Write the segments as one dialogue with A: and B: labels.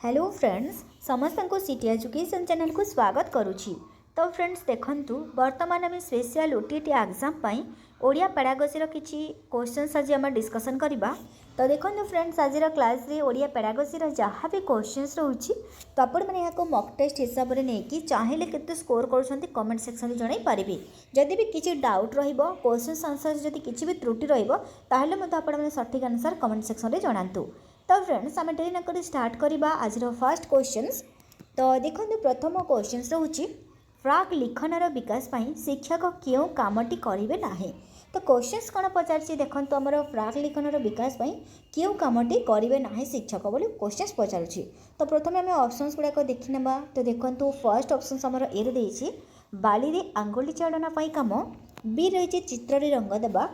A: Hello friends समस्त को city education channel को स्वागत करुच्ची। तो फ्रेंड्स देखंतु वर्तमान आम स्पेशल ओटीटी एग्जाम पाई ओडिया पेडागोजी किसी क्वेश्चंस आज आम डिस्कसन करबा। तो देखंतु फ्रेंड्स आज क्लास रे ओडिया पेडागोजी जहाँ भी क्वेश्चंस रोची तो आपण मैंने यहाँ मॉक टेस्ट हिसाब से नहीं चाहिए केते स्कोर कर कमेंट सेक्शन में जन पारे। जदि भी किसी डाउट क्वेश्चंस आंसर जदि किसी भी त्रुटि रही सठिक आंसर कमेंट सेक्शन में जनातु। तो फ्रेंड्स आम डेरी नक स्टार्ट करवा आज फर्स्ट क्वेश्चंस। तो देखो प्रथम क्वेश्चंस रोचे प्राक लिखनर विकास पाई शिक्षक क्यों कामटी करेंगे ना। तो क्वेश्चंस कौन पचार देखो आम प्राक लिखनर विकास पाई क्यों कामटी करेंगे ना शिक्षक बोली क्वेश्चंस पचार। तो प्रथम आम ऑप्शंस गुड़ाक देखी ना। तो देखो फर्स्ट ऑप्शन आमर ए रही बाली रे आंगुली चालना पाई काम, बी रही चित्र रंग देवा,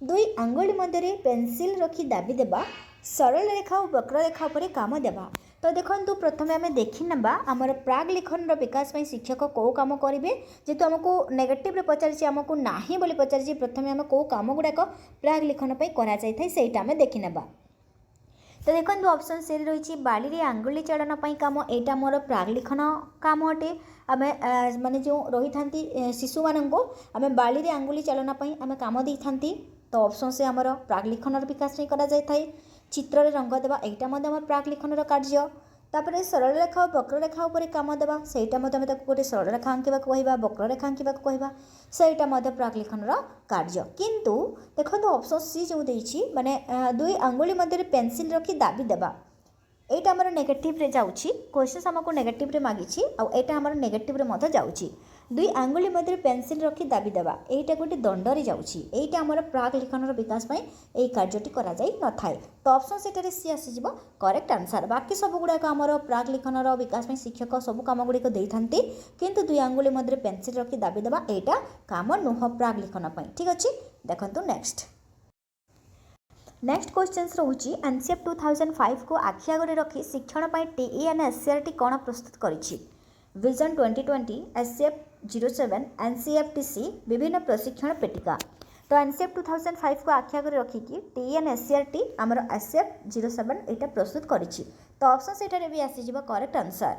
A: दुई आंगुली मध्य पेनसिल रखी दाबी देवा, सरल रेखा और वक्र रेखा पर काम देवा। तो देखो प्रथम आम देखी ना आमर प्राग लिखन विकास में शिक्षक कौ कम करेंगे जेहेतु आमको नेगेटिव पचार आमको ना बोली पचार प्रथम आम कौ कम गुड़ाक प्राग लिखन सहीटा आम देखी ना। तो देखो ऑप्शन सी रही बाली रे आंगुली चालन काम, यहाँ मोर प्राग लिखन काम अटे। आम माने जो रही था शिशु मानक आम बाली रे आंगुली चालन आम काम दे था। तो ऑप्शन से आमर प्राग लिखनर विकास नहीं करा जाए थाए। चित्र रंग देवा यहाँ प्राग लिखनर कार्य। तापर सरल रेखा और वक्र रेखा उपर काम देवा सहीटा गोटे सरल रेखा आंकवा कहवा, वक्र रेखा आंकवा कहवा सहीटा प्राग लिखनर कार्य। किंतु देखो ऑप्शन सी जो देछि माने दुई आंगुली मध्य पेनसिल रखी दाबी देवा यहाँ आमर नेगेटिव रे जाउछि। क्वेश्चन आमको नेगेटिव रे मागिछि आ एटा आमर नेगेटिव रे मध्य जाउछि। दुई आंगुली मध्य पेनसिल रखी दाबी देवा यहाँ गोटे दंड रे जाउछि। एटा आमर प्राग लिखनर विकास पई एई कार्यटी करा जाई न थाए। तो ऑप्शन सेटारे सी आसीजिवो करेक्ट आंसर। बाकी सब गुड़ाक आमर प्राग लिखनर विकास पई शिक्षक सब काम गुड़िक देइथांती, किंतु दुई आंगुली मध्य पेनसिल रखी दाबी देवा एटा काम नुह प्राग लिखन पई। ठीक अछि देखंतु नेक्स्ट क्वेश्चन रोचे एनसीएफ 2005 को आखि आगे रखी शिक्षण पर टीईएनएससीआरटी कौन प्रस्तुत करिछि। विजन 2020, एससीएफ 07, एनसीएफटीसी विभिन्न प्रशिक्षण पेटिका। तो एनसीएफ 2005 को आखि आगे रखिकी टीईएनएससीआरटी आमर एससीएफ 07 यहाँ प्रस्तुत करिछि। तो ऑप्शन सेठारे भी आसीजिवो करेक्ट आंसर।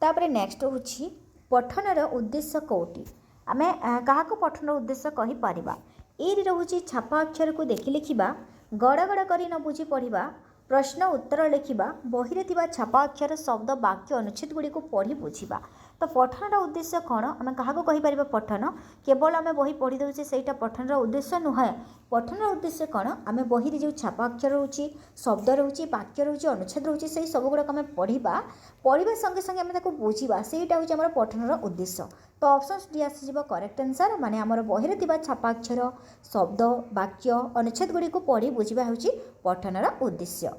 A: तापरे नेक्स्ट होछि पठनर उद्देश्य कोटी। आमे काहाको पठनर उद्देश्य कहि परिबा। ए रोचे छापा अक्षर को देखि लिखिबा, गड़ गड़ करी न बुझी पढ़ा, प्रश्न उत्तर लिखिबा, बही रे छापा अक्षर शब्द वाक्य अनुच्छेद गुड़ी को पढ़ी बुझा। तो पठनर उद्देश्य कौन आम क्या कहीपर पठन केवल आम बही पढ़ी दौचे सहीटा पठनर उद्देश्य नुहे। पठनर उद्देश्य कौन आम बही रे जो छापा अक्षर रोचे शब्द रोचे वाक्य रोचे अनुच्छेद रोचे से सब गुड़ाक आम पढ़ा संगे संगे आम बुझा सहीटा हूँ आम पठनर उद्देश्य। तो ऑप्शन डी आसीजिवो करेक्ट आंसर माने आमर बही रे छापा अक्षर शब्द वाक्य अनुच्छेद गुड़ी को पढ़ी बुझा हूँ पठनर उद्देश्य।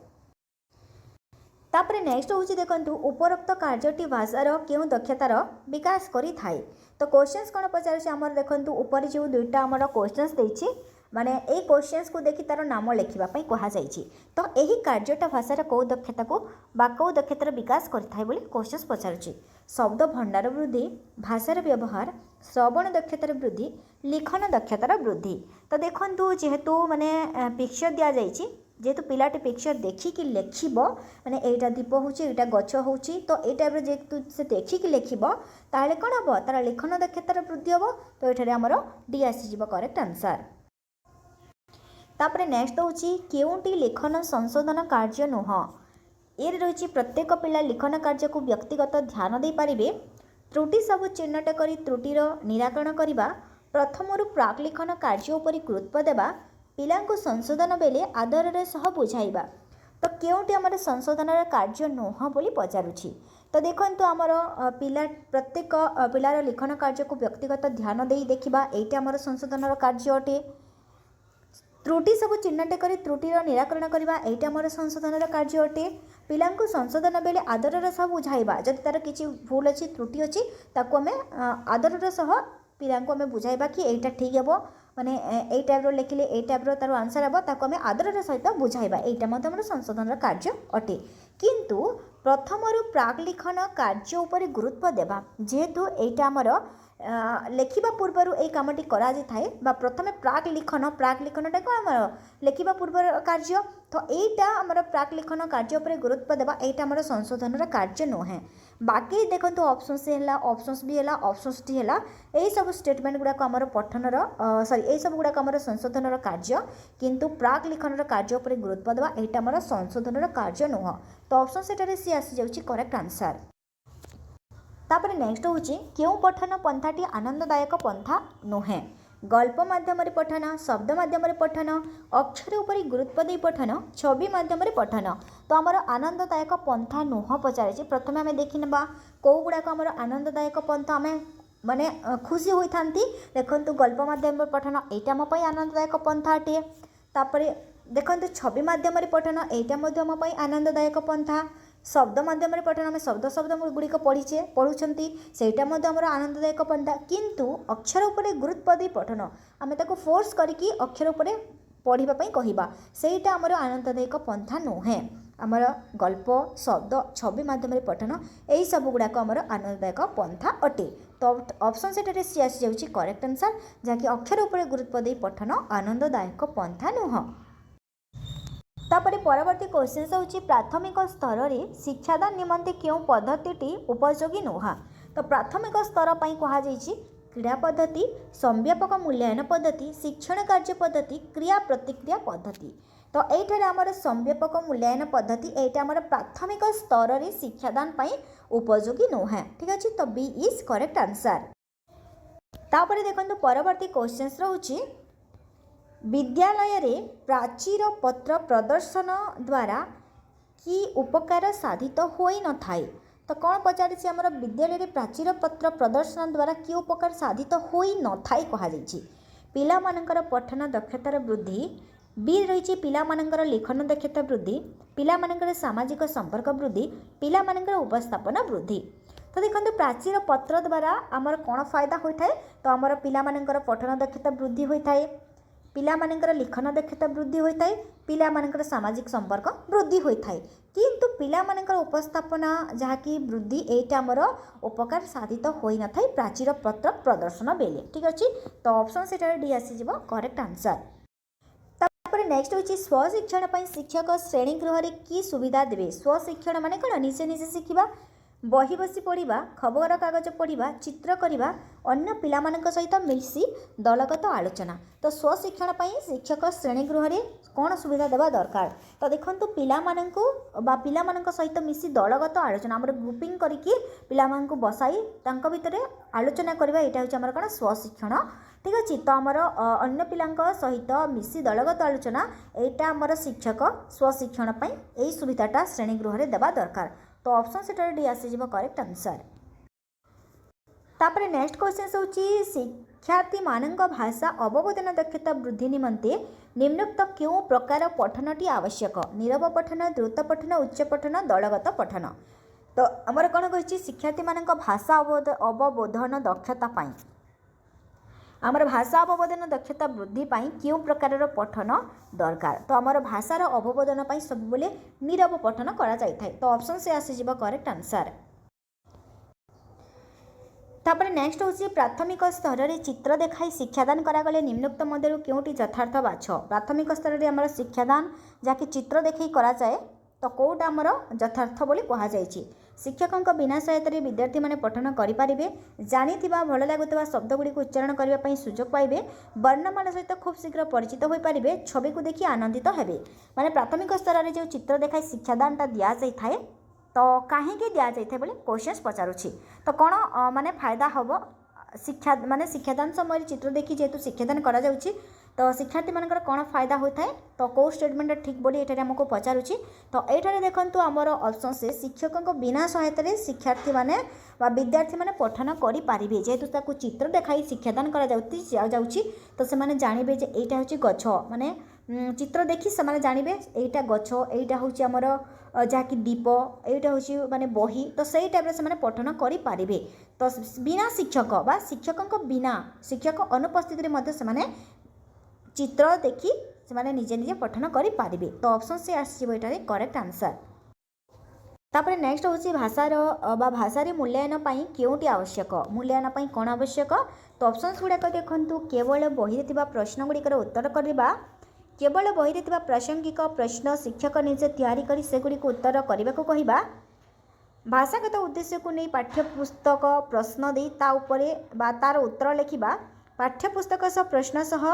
A: तापरे नेक्स्ट हूँ देखो उपरोक्त कार्यटी भाषार क्यों दक्षतार विकास करि थाए। तो क्वेश्चंस कौन पचार आमर देखो ऊपर जो दुईटा आमर क्वेश्चंस देछि माने ए क्वेश्चंस को देखि तार नाम लिखिबा पई कहा जाइछि। तो एही कार्यटा भाषार कौ दक्षता को बा कौ दक्षतार विकास करिथाय बोली क्वेश्चंस पचारुछि। शब्द भंडार वृद्धि, भाषार व्यवहार, श्रवण दक्षतार वृद्धि, लिखन दक्षतार वृद्धि। तो देखंतु जेहेतु माने पिक्चर दिया जाइछि जेहेतु पिलाटी पिक्चर देखिकी लेखिब माने एटा दीप होउछि एटा गछ होउछि तो ए टाइप जेहेतु से देखिकी लेखिब ताले कोन हबो तार लिखन दक्षतार वृद्धि हबो। तो एठारे हमर डी आसीजिवो करेक्ट आंसर। तापरे नेक्स्ट होउछि केउंटी लेखन संशोधन कार्य नुह। ए रही प्रत्येक पिला लिखन कार्य को व्यक्तिगत ध्यान दे पारिबे, त्रुटि सब चिन्हट करी त्रुटिर निराकरण करिबा, प्रथमरु प्राक लिखन कार्य उपर गुरुत्व देबा, पिलांको संशोधन बेले आदर सह बुझाइबा। तो केउंटी आमर संशोधन कार्य नुह बोली पचारुछि। तो देखंतु आमर पिला प्रत्येक पिलार लिखन कार्य को व्यक्तिगत ध्यान दे देखिबा एटा आमर संशोधन कार्य अटे। त्रुटि सब चिन्हट करी त्रुटिर निराकरण करवा एटा आमर संशोधन कार्य अटे। पिलांको संशोधन बेले आदर सह बुझाइबा जदि तार किछि भूल अछि त्रुटि अछि ताको आमे आदर सह पिलांको आमे बुझाइबा कि एटा ठीक हेबो माने ए टाइप लिखिले ए टाइप तार आंसर हेबो ताको आमे आदर सहित बुझाइबा एटा मते आमर संशोधन कार्य अटे। किंतु प्रथमरु प्राक लिखन कार्य उपर गुरुत्व देबा जेहेतु एटा आमर लेखिबा पूर्वर एई कामटी करा जाए बा प्रथमे प्राक लिखनटा कौन आम लेखिबा पूर्वर कार्य तो यहीटा आमर प्राक लिखन कार्य पर गुरुत्व देवा एटा आमर संशोधन कार्य नुहे बाकी देखो ऑप्शन सी है ऑप्शंस भी है ऑप्शंस टी है यही सब स्टेटमेंट गुड़ाक आमर पठनर सॉरी यही सब गुड़ाक आमर संशोधन कार्य किंतु प्राक लिखनर कार्य पर गुरुत्व देवा एटा आमर संशोधन कार्य नुह तो ऑप्शन सेटारे सी आसी जाउची करेक्ट आंसर। तापर नेक्स्ट हूँ क्यों पठन पंथाटी आनंददायक पंथा नुहे गल्प माध्यम पठन शब्द माध्यम पठन अक्षर उपर गुरुत्व दे पठन छवि माध्यम पठन तो आमर आनंददायक पंथा नुह पचारे प्रथम आम देखा कौ गुड़ाक आमर आनंददायक पंथा आम माने खुशी होता देखु गल्प माध्यम पठन यहाँ आम आनंददायक पंथा अटे तापर देखो छवि माध्यम पठन यहाँ आम आनंददायक पंथा शब्द माध्यम पठन आम शब्द शब्द गुड़िक पढ़ुंट सेटा आमर आनंददायक पंथा किंतु अक्षर उपर गुरुत्व दे पठन आम ताको फोर्स करके अक्षर उपर पढ़ापी कहवा सेटा आमर आनंददायक पंथा नुहे आमर गल्प शब्द छवि माध्यम पठन यही सब गुड़ाक आमर आनंददायक पंथा अटे तो ऑप्शन सेटारे सी आसी जाउची करेक्ट आंसर जहाँकि अक्षर उपर गुरुत्व दे पठन आनंददायक पंथा नुह। तापर परवर्ती क्वेश्चन होची प्राथमिक स्तर में शिक्षादान निमंते क्यों पद्धति उपयोगी नुहा तो प्राथमिक स्तर पर कहुई क्रीड़ा पद्धति संव्यापक मूल्यांकन पद्धति शिक्षण कार्य पद्धति क्रिया प्रतिक्रिया पद्धति तो ये आमर संव्यापक मूल्यांकन पद्धति यहाँ आमर प्राथमिक स्तर में शिक्षादान उपयोगी नुहे ठीक अच्छे तो बी इज करेक्ट आंसर। तापर देखो परवर्ती क्वेश्चन रोची विद्यालय रे प्राचीर पत्र प्रदर्शन द्वारा कि उपकार साधित होई न थाए तो कौन पचारे आमर विद्यालय रे प्राचीर पत्र प्रदर्शन द्वारा कि उपकार साधित होई न थाए कहुई पिला मानकर पठन दक्षतार वृद्धि बी रही पिला मानकर लेखन दक्षता वृद्धि पिला मानकर सामाजिक संपर्क वृद्धि पिला मानकर उपस्थापन वृद्धि तो देखो प्राचीर पत्र द्वारा आमर कौन फायदा होता है तो आमर पिला मानकर पठन दक्षता वृद्धि होता है पिला मानकर लिखन दक्षता वृद्धि होता है पिला मानकर सामाजिक संपर्क वृद्धि होता है किंतु पिला मानकर उपस्थापना जहाँकि वृद्धि एटा आमर उपकार साधित होई न थाए प्राचीर पत्र प्रदर्शन बेले ठीक अच्छे तो ऑप्शन सेटारे डी आसी जीवो करेक्ट आंसर। तापर नेक्स्ट होची स्वशिक्षण पई शिक्षक श्रेणी गृह रे की सुविधा देबे स्वशिक्षण माने कोन निजे निजे शिखिबा बही बसी पढ़ा खबर कागज पढ़ा चित्र करवा अन्य पिलामानक सहित मिसी दलगत आलोचना तो स्वशिक्षण शिक्षक श्रेणी गृह रे कौन सुविधा देवा दरकार तो देखो पिलामानक सहित मिसी दलगत आलोचना आमर ग्रुपिंग करके पिलामानक बसाई तांको भितर आलोचना करवा यहाँ हूँ आमर कौन स्वशिक्षण ठीक अच्छे तो आमर अन्य पिला सहित मिसी दलगत आलोचना यहाँ आमर शिक्षक स्वशिक्षण यही सुविधाटा श्रेणी गृह रे देवा दरकार तो ऑप्शन सेटारे डी आसी जीवो करेक्ट आंसर। तापर नेक्स्ट क्वेश्चन होची शिक्षार्थी मानक भाषा अवबोधन दक्षता वृद्धि निमंते निम्नोक्त क्यों प्रकार पठनटी आवश्यक नीरव पठन द्रुत पठन उच्च पठन दलगत पठन तो आमर कौन कही शिक्षार्थी मानक भाषा अवबोधन दक्षता पाई आमर भाषा अवबोधन दक्षता वृद्धि पाई क्यों प्रकार पठन दरकार तो आमर भाषार अवबोधन पाई सब बेले नीरव पठन करा जाय थाए तो ऑप्शन से आसी जीवो करेक्ट आंसर। तापर नेक्स्ट होची प्राथमिक स्तर रे चित्र देखाई शिक्षादान करागले निम्नोक्त मध्यरु क्योंटी यथार्थ बाछ प्राथमिक स्तर रे आमर शिक्षादान जाके चित्र देखाई करा जाए तो कौटा आमर यथार्थ बोली कहा जायछि शिक्षकों बिना सहायता विद्यार्थी माने पठन करें जानिथिबा भल लगुवा शब्द गुड़िक उच्चारण करने सुजोग पाइबे वर्णमाला सहित खूब शीघ्र परिचित हो पारे छवि को देखि आनंदित हेबे माने प्राथमिक स्तर में जो चित्र देखाई शिक्षादानटा दि जाए तो कहीं दि जाए बोले क्वेश्चन पचारुछि तो कौन माने फायदा हम शिक्षा माने शिक्षादान समय चित्र देखी जेहेतु शिक्षादान करा जाउछि तो शिक्षार्थी मानकर कौन फायदा होता है तो कौ स्टेटमेंट ठीक बोली ये आमको पचारुछि तो ये देखो आमर ऑप्शन से शिक्षकों बिना सहायता शिक्षार्थी माने विद्यार्थी माने पठन करें जेहेतु ताकू चित्र देखाई शिक्षादान करा जाउछि तो से माने जानिबे जे एटा होछि गछ माने चित्र देखी से माने जानिबे एटा गछ एटा होछि आमर जहाँकि दीप एटा होछि माने बही तो सही टाइप से माने पठन करें तो बिना शिक्षक बा शिक्षकों बिना शिक्षक अनुपस्थित रे मध्य से माने चित्र देखी से माने निजे निजे पठन करें तो ऑप्शन से आसीबो एटारे करेक्ट आंसर। तापर नेक्स्ट हूँ भाषार भाषार मूल्यांकन पर क्योंटी आवश्यक मूल्यांकन पर कौन आवश्यक तो ऑप्शंस गुड़ाक देखूँ केवल बही प्रश्न गुड़िकर उत्तर करवा केवल बही प्रासंगिक प्रश्न शिक्षक निजे तैयारी कर सेगुड़ी उत्तर करने को कहवा भाषागत उद्देश्य को नहीं पाठ्यपुस्तक प्रश्न दे तार उत्तर लिखा पाठ्यपुस्तक सह प्रश्न सह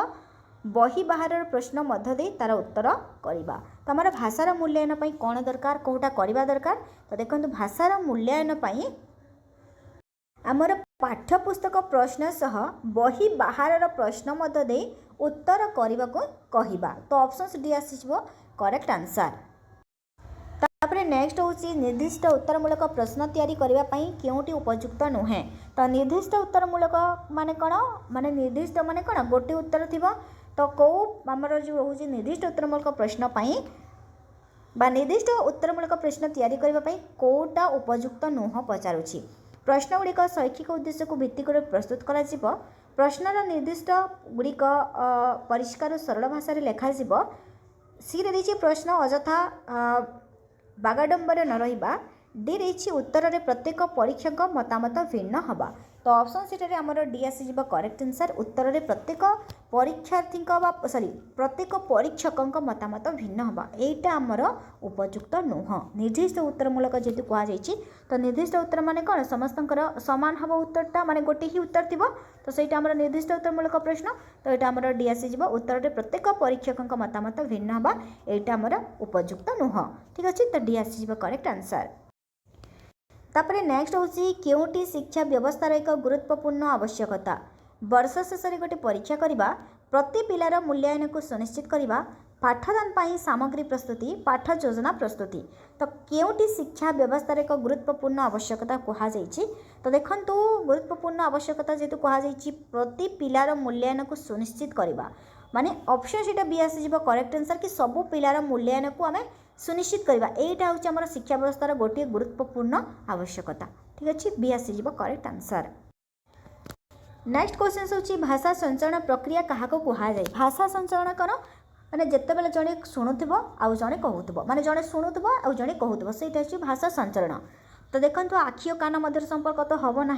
A: बही बाहर प्रश्न मध्य दे तार उत्तर करवा तो आम भाषार मूल्यांकन पर कौन दरकार कौटा करवा दरकार तो देखो भाषार मूल्यांकन पर आमर पाठ्यपुस्तक प्रश्न सह बही बाहर प्रश्न मध्य दे उत्तर करने को कहवा तो ऑप्शन डी आसीज करेक्ट आंसर। तापर नेक्स्ट हूँ निर्दिष्ट उत्तरमूलक प्रश्न तैयारी करने क्योंटी उपयुक्त नुहे तो निर्दिष्ट उत्तरमूलक माने कौन माने निर्दिष्ट माने कौन गोटे उत्तर थी तो कौ आमर जो रोचे निर्दिष्ट उत्तरमूलक प्रश्न बा निर्दिष्ट उत्तरमूलक प्रश्न तैयारी करने कौटा उपयुक्त नुह पचारुछि प्रश्न गुड़िक शैक्षिक उद्देश्य को भित्ति कर प्रस्तुत कर प्रश्नर निर्दिष्ट गुड़िक परिष्कार सरल भाषा लिखा सी रही प्रश्न अजथा बागाडंबर न रहा डी रही उत्तर में प्रत्येक परीक्षक मतामत भिन्न हवा तो ऑप्शन सीटारे आमर डी आसीज करेक्ट आंसर उत्तर में प्रत्येक परीक्षार्थी सॉरी प्रत्येक परीक्षक मतामत भिन्न हवा यहीटा आमर उपयुक्त नुह निर्दिष्ट उत्तरमूलक जेहेतु कहुई तो निर्दिष्ट उत्तर माने कौन समस्त सामान हम उत्तरटा माने गोटे ही उत्तर थी तो सहीटा आमर निर्दिष्ट उत्तरमूलक प्रश्न तो यहाँ आमर डी आसीज उत्तर में प्रत्येक परीक्षक मतामत भिन्न हवा यहीटा आमर उपयुक्त नुह ठीक अच्छे तो डी आसीज करेक्ट आंसर। तापर नेक्स्ट हूँ क्योंटी शिक्षा व्यवस्थार एक गुरुत्वपूर्ण आवश्यकता वर्ष शेष गोटे परीक्षा करवा प्रति पिलार मूल्यांकन को सुनिश्चित करवा पाठदान पर सामग्री प्रस्तुति पाठ योजना प्रस्तुति तो क्योंटी शिक्षा व्यवस्थार एक गुरुत्वपूर्ण आवश्यकता कहुई तो देखूँ गुरुत्वपूर्ण आवश्यकता जेहेतु कहुई प्रति पिलार मूल्यांकन को सुनिश्चित करवा माने ऑप्शन सीटा बी आसीज करेक्ट आंसर कि सबू पिलार मूल्यांकन को आम सुनिश्चित करवा यहीटा हूँ आम शिक्षा व्यवस्थार गोटे गुरुत्वपूर्ण आवश्यकता ठीक अच्छे बी आसीज करेक्ट आंसर। नेक्स्ट क्वेश्चन हूँ भाषा संचरण प्रक्रिया क्या कहुए भाषा संचरण कौन मैंने जिते बेले जड़े शुणुव आउ जड़े कहूब माने जड़े शुणुव आउ जड़े कहूब से भाषा संचरण तो देखो आखि और कान मध्य संपर्क तो हम ना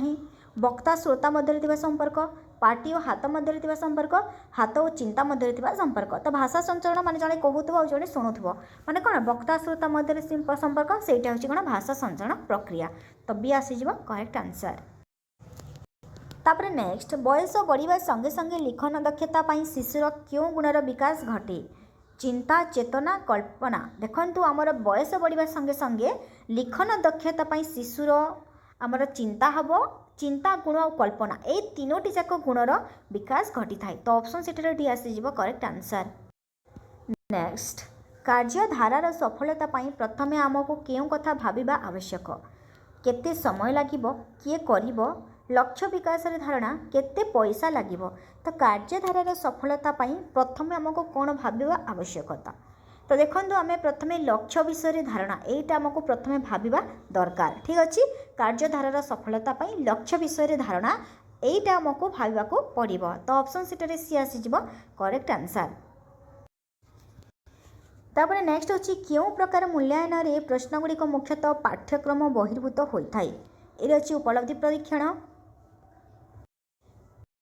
A: वक्ता श्रोता मध्य संपर्क पार्टी और हाथ मध्य संपर्क हाथ और चिंता मध्य संपर्क तो भाषा संचरण माने जड़े कहूब और जड़े शुणुव माने कौन वक्ता श्रोता मध्य संपर्क से कौन भाषा संचरण प्रक्रिया तो बी आसीज करेक्ट आंसर। तापर नेक्स्ट बयस बढ़िया संगे संगे लिखन दक्षता पाई शिशुर क्यों गुणर विकास घटे चिंता चेतना कल्पना देखंतु आमर बयस बढ़िया संगे संगे लिखन दक्षता पाई शिशुर आमर चिंता हबो चिंता गुण और कल्पना ए तीनोटी जाक गुणर विकास घटी थाए तो ऑप्शन सीटर डी आसीज करेक्ट आंसर। नेक्स्ट कार्यधारार सफलता पाई प्रथमे आमको केउं कथा भाबिबा आवश्यक केते समय लागिबो किए करिबो लक्ष्य विकास धारणा केते पैसा लागिबो तो कार्यधारार सफलता पाई प्रथमे आमको कौन भाबिबा आवश्यकता तो देखो आम प्रथमे लक्ष्य विषय धारणा यहीटा आमको प्रथमे भाबिबा दरकार ठीक अच्छे कार्यधारार सफलता पाई लक्ष्य विषय धारणा यहीटा आमको भाबिबाको पड़िबो तो ऑप्शन सीटारे सी आसीज करेक्ट आंसर। तापर नेक्स्ट होची क्यों प्रकार मूल्यांकन रे प्रश्न गुड़िक मुख्यतः पाठ्यक्रम बहिर्भूत होता है ये अच्छी उपलब्धि परीक्षण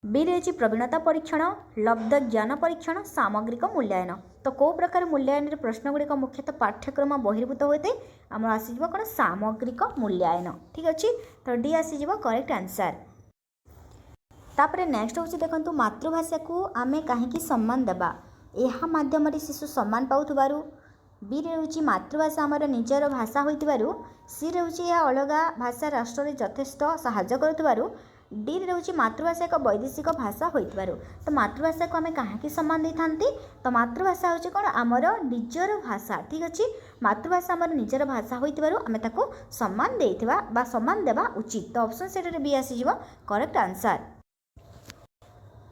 A: बी रही प्रवीणता परीक्षण लब्ध ज्ञान परीक्षण सामग्रिक मूल्यांकन तो कौ प्रकार मूल्यांकन प्रश्न गुड़िक मुख्यतः पाठ्यक्रम बहिर्भूत होते आम आसीज कौन सामग्रिक मूल्यांकन ठीक अच्छे तो डी आसीज करेक्ट आंसर। तापर नेक्स्ट हूँ देखो मातृभाषा को आम कहीं सम्मान देवा यह माध्यम शिशु सम्मान पाउथबारु बी रही मातृभाषा आमर निजर भाषा होइतिबारु सी रही अलग भाषा राष्ट्र में यथेष्ट साहाय्य करुथबारु डी रही मातृभाषा एक वैदेशिक भाषा होइतिबारु तो मातृभाषा को आम कहीं सम्मान दे थांती तो मातृभाषा हूँ कौन आमर निजर भाषा ठीक अच्छे मातृभाषा आमर निजर भाषा होइतिबारु आम ताको सम्मान देइथिबा बा सम्मान देवा उचित तो ऑप्शन सेटर बी आसीज करेक्ट आंसर।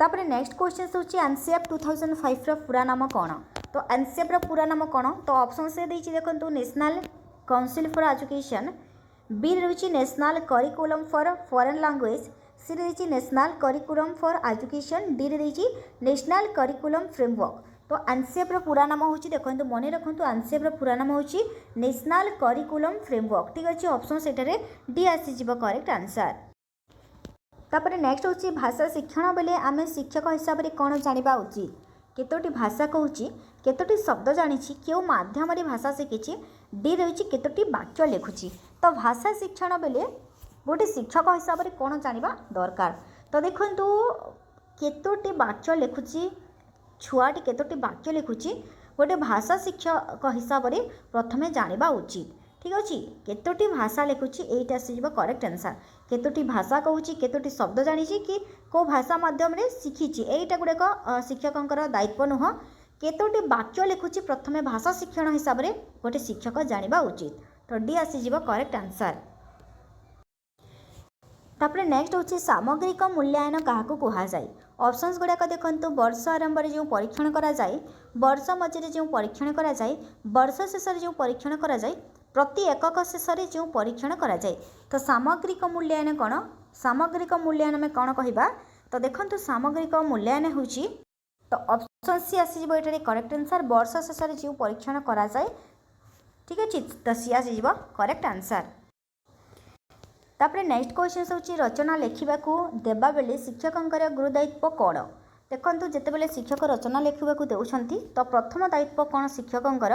A: तापर नेक्स्ट क्वेश्चन हूँ एनसीएफ 2005 पूरा नाम कौन तो एनसीएफ पूरा नाम कौन तो ऑप्शन से देखिए देखो national council for education B रही national curriculum for foreign language C रही national curriculum for education D रही नेशनल करिकुलम फ्रेमवर्क तो आनसेप्र पूरा नाम हूँ देखो मन रखु आनसेप्र पूरा नाम हूँ नेशनल करिकुलम फ्रेमवर्क ठीक अच्छे ऑप्शन सेठारे डी आसीज करेक्ट आंसर। तापर नेक्स्ट हूँ भाषा शिक्षण बेले आम शिक्षक हिसाब से कौन जाना उचित केतोटी भाषा कहूँ केतोटी शब्द जानी क्यों माध्यम भाषा शिखी डी रही केतोटी वाक्य लिखुची। तो भाषा शिक्षण बेले गोटे शिक्षक हिसाब से कौन जाना दरकार तो देखु केतोटी वाक्य लिखुची छुआटी केतोटी वाक्य लिखुची गोटे भाषा शिक्षक हिसाब से प्रथमे जाना उचित ठीक अच्छे केतोटी भाषा लिखुची एटा आसीज करेक्ट आंसर केतोटी भाषा कहूँ केतोटी शब्द जानी कि को भाषा माध्यम शिखी एटा गुड़ाक शिक्षकर दायित्व नुह केतोटी वाक्य लिखुची प्रथमे भाषा शिक्षण हिसाब से गोटे शिक्षक जाना उचित तो डी आसीज करेक्ट आंसर। तापर नेक्स्ट हूँ सामग्रिक मूल्यांकन क्या कहुए ऑप्शंस गुड़ाक देखो वर्ष आरंभ में जो परीक्षण कराए वर्ष मझे जो परीक्षण कराए वर्ष शेष जो परीक्षण कराए प्रति एकक शेष जो परीक्षण कराए तो सामग्रिक मूल्यांकन कौन सामग्रिक मूल्यांकन में कौन कहवा तो देखो सामग्रिक मूल्यांकन हूँ तो ऑप्शन सी आसीज ये करेक्ट आंसर वर्ष शेष जो परीक्षण कराए ठीक अच्छे तो सी आसीज करेक्ट आंसर। तापर नेक्स्ट क्वेश्चन हूँ रचना लिखा देवा बेले शिक्षकर गुरुदायित्व कौन देखो जितेबाला शिक्षक रचना लिखा देउछंती तो प्रथम दायित्व कौन शिक्षकर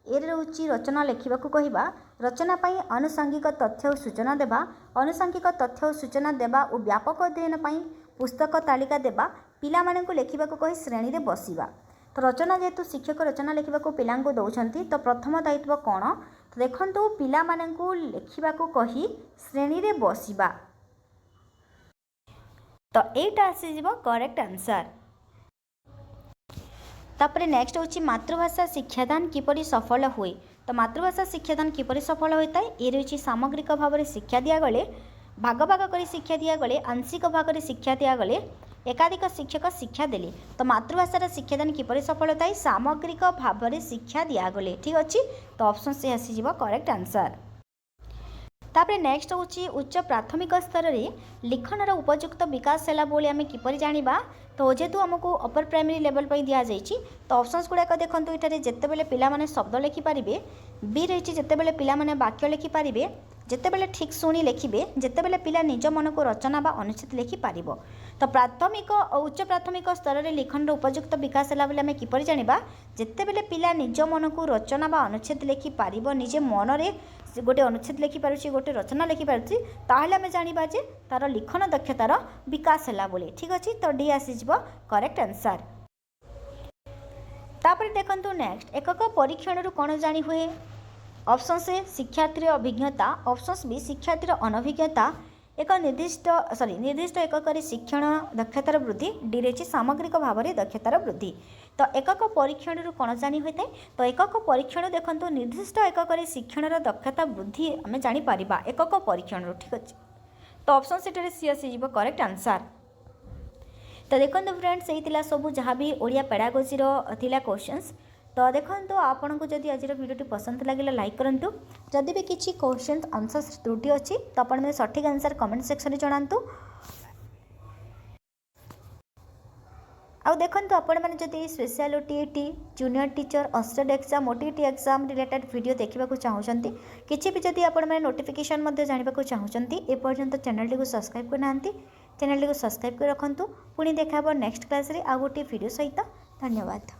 A: ए रोचे रचना लिखा कहवा रचना पाई आनुषंगिक तथ्य और सूचना देवा आनुषंगिक तथ्य और सूचना देवा और व्यापक अध्ययन पाई पुस्तक तालिका देवा पिला मानकु लिखा कही श्रेणी में बसवा तो रचना जेहेतु शिक्षक रचना लिखा पिला दौरान तो प्रथम दायित्व कौन तो देखो पिला मानकु लिखा कही श्रेणी में बसवा तो एटा आसीज करेक्ट आंसर। तापर नेक्स्ट हूँ मातृभाषा शिक्षादान किपरि सफल हुए तो मातृभाषा शिक्षादान किपरि सफल होता है ये रही सामग्रिक भाव में शिक्षा दिगले भाग भाग कर शिक्षा दिगले आंशिक भाग में शिक्षा दिगले एकाधिक शिक्षक शिक्षा देले तो मातृभाषार शिक्षादान किपरि सफल होता है सामग्रिक भाव में शिक्षा दिगले ठीक अच्छे तो ऑप्शन से आसीज करेक्ट आंसर। तापर नेक्स्ट हूँ उच्च प्राथमिक स्तर में लिखनर उपयुक्त विकास है बोली आम किपरि जानिबा तो जेहेतु आमको अपर प्राइमरी लेवल पर दि जाइए तो ऑप्शंस गुड़ाक देखो ये जितेबाला पिलामाने शब्द लिखिपारे बी रही जितेबाला पिलामाने वाक्य लिखिपारे जितेबाला ठीक शुणी लिखे जितेबाला पिला निज मन को रचना बा अनुच्छेद लिखिपार तो प्राथमिक और उच्च प्राथमिक स्तर में लिखनर उपयुक्त विकास है बोली आम किपरि जानिबा जितेबाला पिला निज मन को रचना बा अनुच्छेद लिखिपार निजे मन में गोटे अनुच्छेद लिखिपारे गोटे रचना लिखिपारे ताहले आम जानिबा जे तार लिखन दक्षतार विकास है बोली ठीक अच्छे तो डी आसीज करेक्ट आंसर। तापर देखंतु नेक्स्ट एकक परीक्षण कौन जानी हुए ऑप्शन से शिक्षार्थी अभिज्ञता ऑप्शन बी शिक्षार्थी अनभिज्ञता एक निर्दिष्ट एकक शिक्षण दक्षतार वृद्धि डी रही सामग्रिक भाव में दक्षतार वृद्धि तो एकक परीक्षण कौन जानी होता है तो एकक परीक्षण देखो निर्दिष्ट एकक शिक्षण दक्षता वृद्धि आम जापर एकक परीक्षण ठीक अच्छे तो ऑप्शन से सी आसीज करेक्ट आंसर। तो देखो फ्रेंड्स यही सब जहाँ भी ओडिया पेडागोजी थिला क्वेश्चंस तो देखो आपन को जदि आज वीडियो पसंद लगे लाइक करूँ जदि भी किसी क्वेश्चन आंसर त्रुटि अच्छी तो आप सठिक आंसर कमेंट सेक्शन में जनातु आउ देखो आपण मैंने जदि स्पेशल ओटीईटी जूनियर टीचर अस्टेड exam OTET exam related video देखा चाहूँगी किसी भी जदि आपण मैंने नोटिफिकेशन जानवा चाहूँगी एपर्यंत चैनल को सब्सक्राइब करना चैनल को सब्सक्राइब कर रखु पुणी देखा नेक्स्ट क्लास रे आ गोटे वीडियो सहित धन्यवाद।